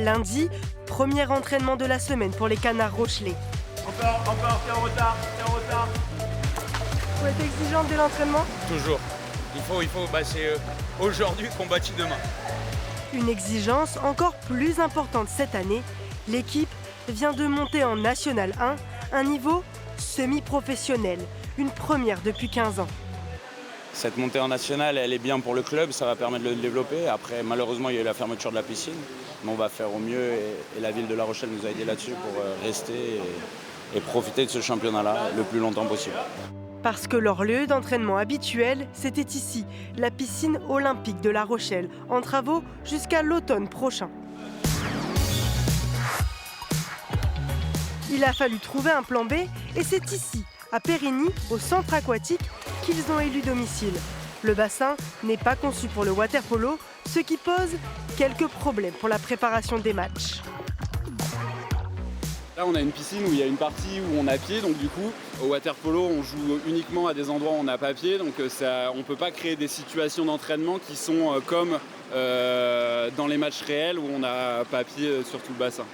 Lundi, premier entraînement de la semaine pour les Canards rochelais. Encore, t'es en retard. Faut être exigeante dès l'entraînement. Toujours. Il faut c'est aujourd'hui qu'on bâtit demain. Une exigence encore plus importante cette année. L'équipe vient de monter en National 1, un niveau semi-professionnel, une première depuis 15 ans. Cette montée en national, elle est bien pour le club, ça va permettre de le développer. Après, malheureusement, il y a eu la fermeture de la piscine. Mais on va faire au mieux et la ville de La Rochelle nous a aidés là-dessus pour rester et profiter de ce championnat-là le plus longtemps possible. Parce que leur lieu d'entraînement habituel, c'était ici, la piscine olympique de La Rochelle, en travaux jusqu'à l'automne prochain. Il a fallu trouver un plan B et c'est ici, à Périgny, au centre aquatique, qu'ils ont élu domicile. Le bassin n'est pas conçu pour le water-polo, ce qui pose quelques problèmes pour la préparation des matchs. Là, on a une piscine où il y a une partie où on a pied, donc du coup, au water-polo, on joue uniquement à des endroits où on n'a pas pied, donc on ne peut pas créer des situations d'entraînement qui sont comme dans les matchs réels où on n'a pas pied sur tout le bassin.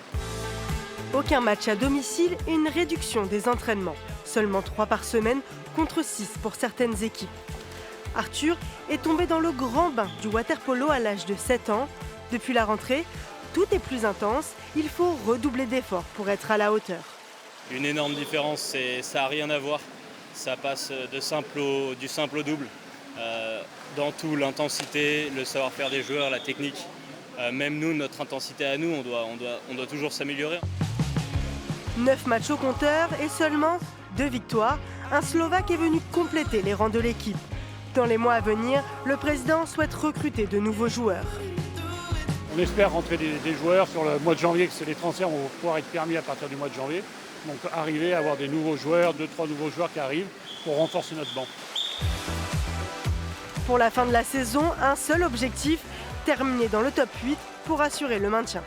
Aucun match à domicile et une réduction des entraînements. Seulement 3 par semaine contre 6 pour certaines équipes. Arthur est tombé dans le grand bain du water-polo à l'âge de 7 ans. Depuis la rentrée, tout est plus intense. Il faut redoubler d'efforts pour être à la hauteur. Une énorme différence, ça n'a rien à voir. Ça passe du simple au double. Dans tout, l'intensité, le savoir-faire des joueurs, la technique. Même nous, notre intensité à nous, on doit toujours s'améliorer. 9 matchs au compteur et seulement 2 victoires. Un Slovaque est venu compléter les rangs de l'équipe. Dans les mois à venir, le président souhaite recruter de nouveaux joueurs. On espère rentrer des joueurs sur le mois de janvier, que les transferts vont pouvoir être permis à partir du mois de janvier. Donc arriver à avoir des nouveaux joueurs, 2-3 nouveaux joueurs qui arrivent pour renforcer notre banc. Pour la fin de la saison, un seul objectif, terminer dans le top 8 pour assurer le maintien.